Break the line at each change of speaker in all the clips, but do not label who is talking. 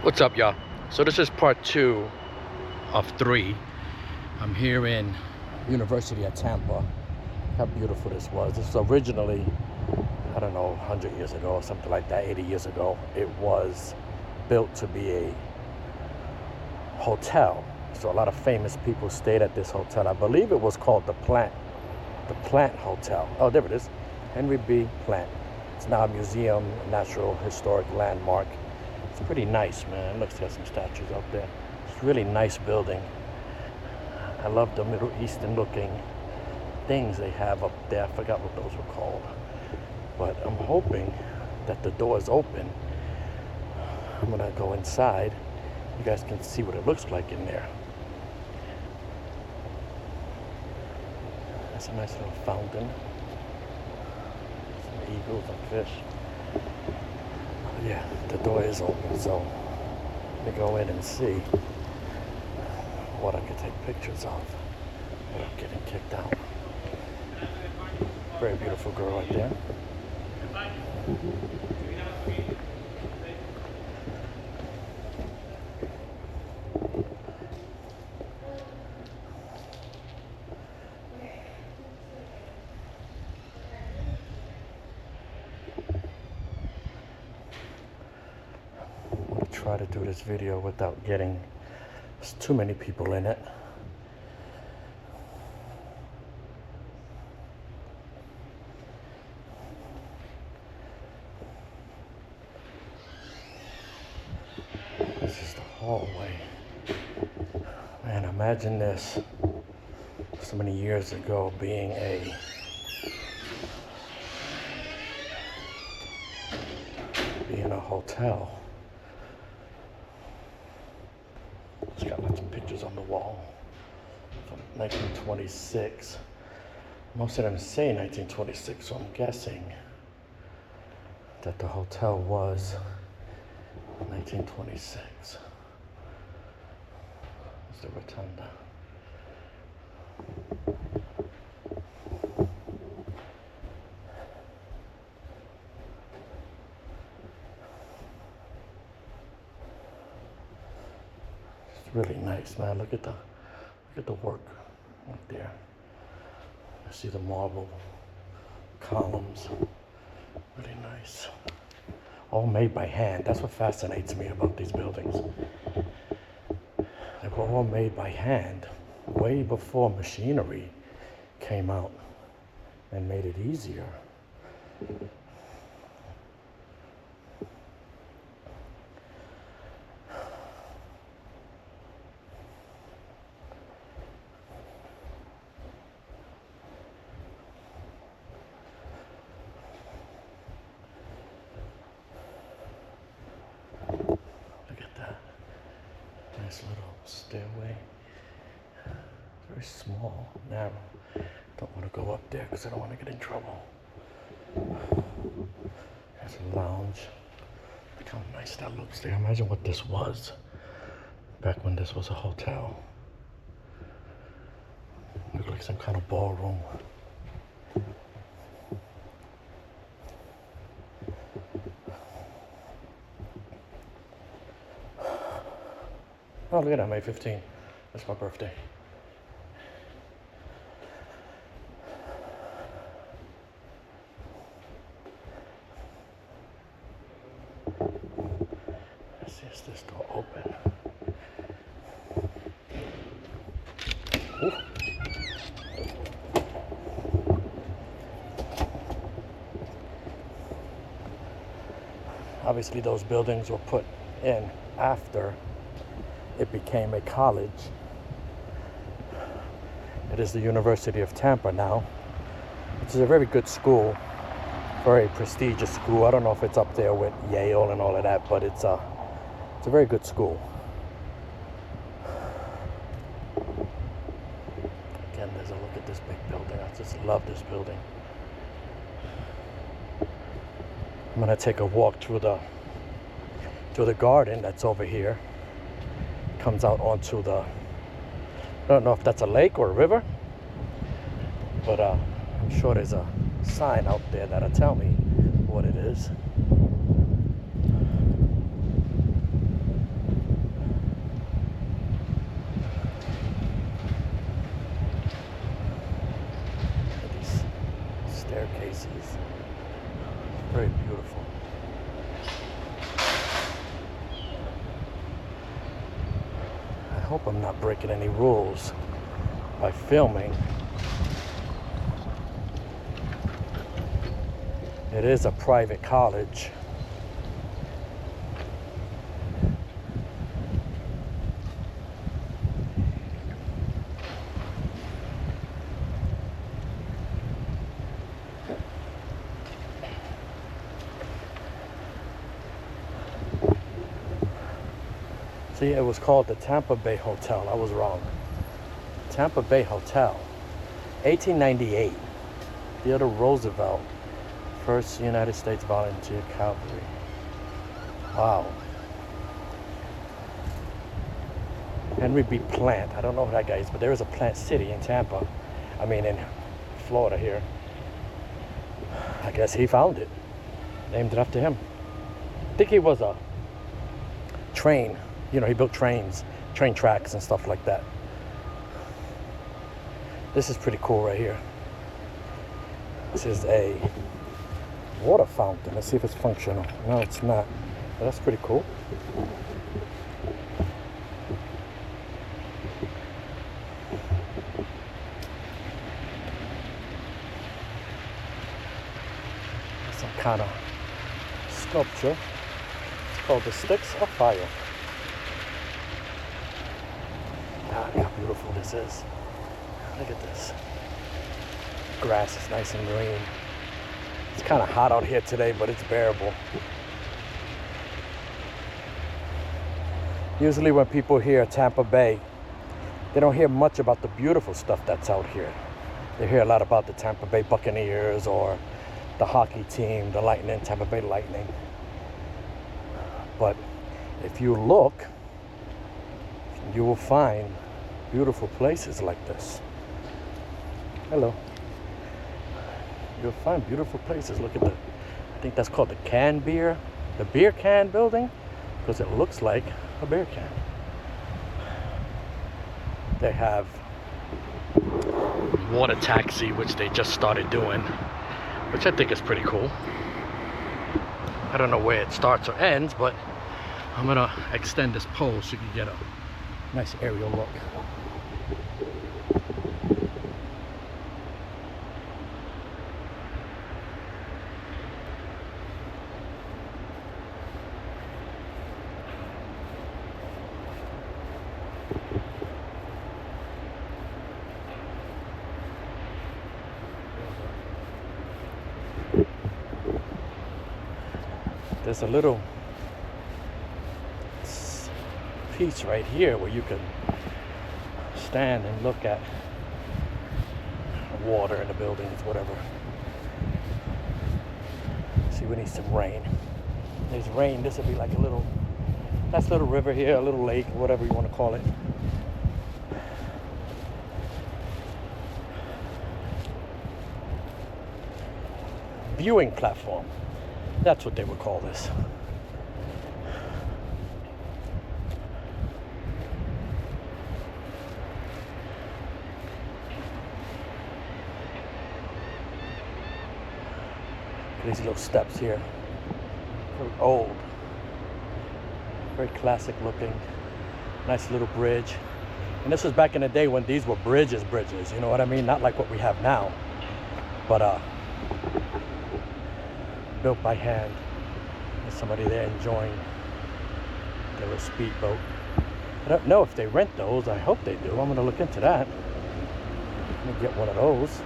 What's up, y'all? So this is part 2 of 3. I'm here in University of Tampa. How beautiful this was. This was originally, I don't know, 100 years ago or something like that, 80 years ago. It was built to be a hotel. So a lot of famous people stayed at this hotel. I believe it was called the Plant Hotel. Oh, there it is. Henry B. Plant. It's now a museum, a natural historic landmark. It's pretty nice, man. Looks like some statues out there. It's a really nice building. I love the Middle Eastern looking things they have up there. I forgot what those were called. But I'm hoping that the door is open. I'm gonna go inside. You guys can see what it looks like in there. That's a nice little fountain. Some eagles and fish. Yeah, the door is open, so let me go in and see what I can take pictures of without getting kicked out. Very beautiful girl right there. Try to do this video without getting too many people in it. This is the hallway. Man, imagine this so many years ago being a hotel. It's got lots of pictures on the wall from 1926. Most of them say 1926, so I'm guessing that the hotel was 1926. It's the rotunda. Really nice, man. Look at the work right there. I see the marble columns. Really nice. All made by hand. That's what fascinates me about these buildings. They were all made by hand way before machinery came out and made it easier. Nice little stairway. Very small, narrow. Don't want to go up there because I don't want to get in trouble. There's a lounge. Look how nice that looks there. Imagine what this was back when this was a hotel. Looked like some kind of ballroom. Oh, look at that, May 15th. That's my birthday. Let's see, is this door open? Ooh. Obviously, those buildings were put in after it became a college. It is the University of Tampa now, which is a very good school, very prestigious school. I don't know if it's up there with Yale and all of that, but it's a very good school. Again, there's a look at this big building. I just love this building. I'm gonna take a walk through the garden that's over here. Comes out onto the, I don't know if that's a lake or a river, but I'm sure there's a sign out there that'll tell me what it is. hope I'm not breaking any rules by filming. It is a private college. See, it was called the Tampa Bay Hotel. I was wrong. Tampa Bay Hotel. 1898. Theodore Roosevelt, first United States Volunteer Cavalry. Wow. Henry B. Plant. I don't know who that guy is, but there is a Plant City in Tampa. I mean, in Florida here. I guess he found it. Named it after him. I think he was a train. You know, he built trains, train tracks and stuff like that. This is pretty cool right here. This is a water fountain. Let's see if it's functional. No, it's not. But that's pretty cool. Some kind of sculpture. It's called the Sticks of Fire. Look how beautiful this is. Look at this. Grass is nice and green. It's kind of hot out here today, but it's bearable. Usually when people hear Tampa Bay, they don't hear much about the beautiful stuff that's out here. They hear a lot about the Tampa Bay Buccaneers or the hockey team, the Lightning, Tampa Bay Lightning. But if you look, you will find beautiful places like this. Hello. You'll find beautiful places. Look at I think that's called the beer can building, because it looks like a beer can. They have water taxi, which they just started doing, which I think is pretty cool. I don't know where it starts or ends, but I'm gonna extend this pole so you can get a nice aerial look. There's a little piece right here where you can stand and look at water in the buildings, whatever. See, we need some rain. There's rain. This would be like a little, nice little river here, a little lake, whatever you want to call it. Viewing platform. That's what they would call this. These little steps here. Very old. Very classic looking. Nice little bridge. And this was back in the day when these were bridges, you know what I mean? Not like what we have now. But built by hand. There's somebody there enjoying their little speedboat. I don't know if they rent those. I hope they do. I'm going to look into that. Let me get one of those.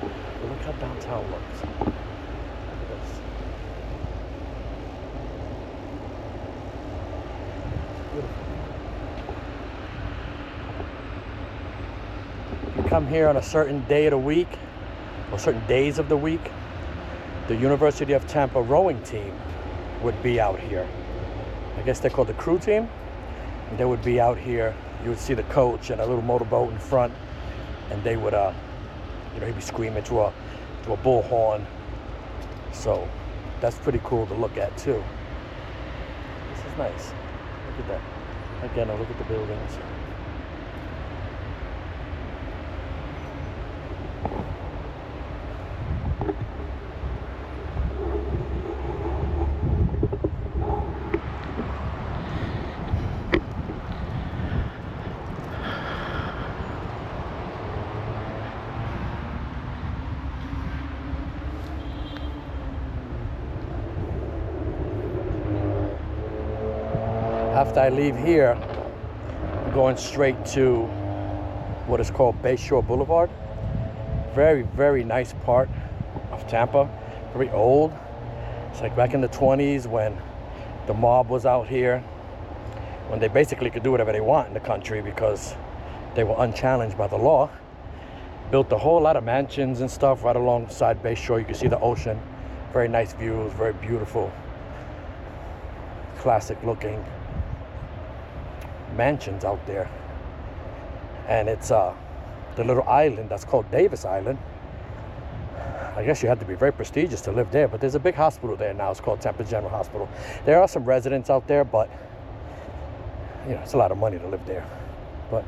But look how downtown looks. Look at this. Beautiful. If you come here on a certain day of the week, or certain days of the week, the University of Tampa rowing team would be out here. I guess they're called the crew team. And they would be out here. You would see the coach and a little motorboat in front, and they would, he'd be screaming to a bullhorn. So that's pretty cool to look at too. This is nice. Look at that. Again, look at the buildings. After I leave here, I'm going straight to what is called Bayshore Boulevard. Very, very nice part of Tampa. Very old. It's like back in the 20s when the mob was out here, when they basically could do whatever they want in the country because they were unchallenged by the law. Built a whole lot of mansions and stuff right alongside Bayshore. You can see the ocean. Very nice views, very beautiful, classic looking mansions out there. And it's the little island that's called Davis Island. I guess you have to be very prestigious to live there, but there's a big hospital there now. It's called Tampa General Hospital. There are some residents out there, but you know, it's a lot of money to live there. But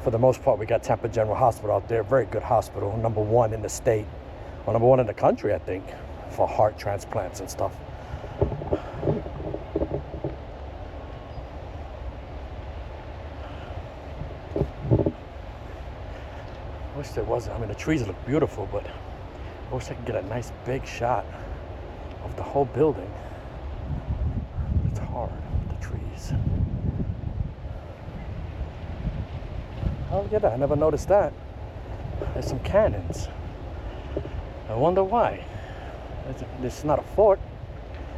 for the most part, we got Tampa General Hospital out there. Very good hospital, #1 in the state, or #1 in the country, I think, for heart transplants and stuff. I wish there was, I mean, the trees look beautiful, but I wish I could get a nice big shot of the whole building. It's hard with the trees. Oh, yeah, I never noticed that. There's some cannons. I wonder why. This is not a fort.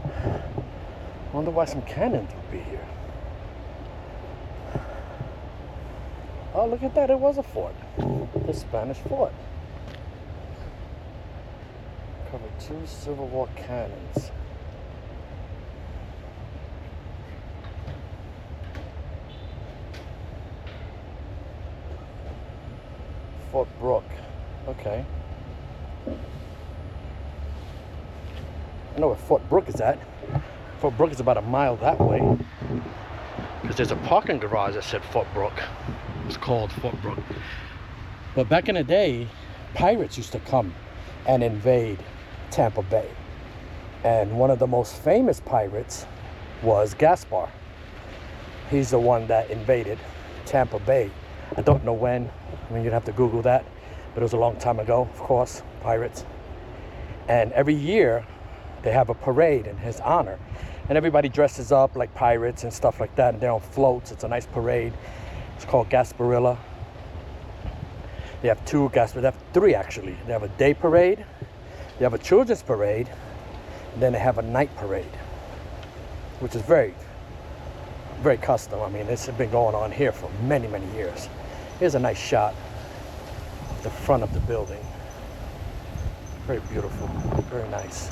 I wonder why some cannons would be here. Oh, look at that. It was a fort. The Spanish fort. Covered 2 Civil War cannons. Fort Brooke. Okay. I know where Fort Brooke is at. Fort Brooke is about a mile that way. Because there's a parking garage that said Fort Brooke. It's called Fort Brooke. But back in the day, pirates used to come and invade Tampa Bay. And one of the most famous pirates was Gaspar. He's the one that invaded Tampa Bay. I don't know when. I mean, you'd have to Google that. But it was a long time ago, of course, pirates. And every year, they have a parade in his honor. And everybody dresses up like pirates and stuff like that. And they're on floats. It's a nice parade. It's called Gasparilla. They have 2 Gasparilla. They have 3, actually. They have a day parade. They have a children's parade. And then they have a night parade, which is very, very custom. I mean, it's been going on here for many, many years. Here's a nice shot of the front of the building. Very beautiful. Very nice.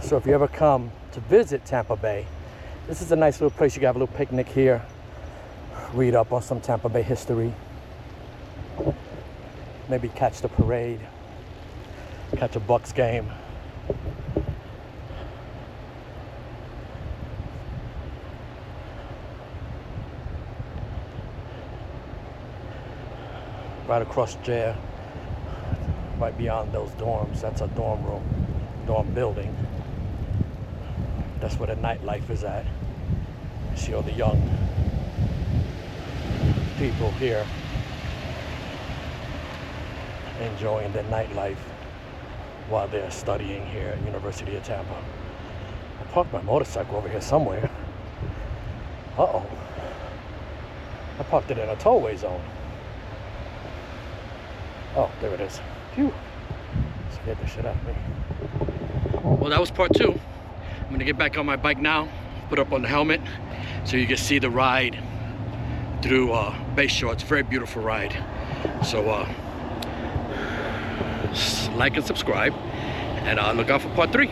So if you ever come to visit Tampa Bay, this is a nice little place. You can have a little picnic here, read up on some Tampa Bay history, maybe catch the parade, catch a Bucks game. Right across there, right beyond those dorms, that's a dorm room, dorm building. That's where the nightlife is at. You see all the young people here enjoying the nightlife while they're studying here at University of Tampa. I parked my motorcycle over here somewhere. Uh-oh. I parked it in a tollway zone. Oh, there it is. Phew. Scared the shit out of me. Well, that was part 2. I'm gonna get back on my bike now, put up on the helmet so you can see the ride through Bayshore. It's a very beautiful ride. So like and subscribe, and look out for part 3.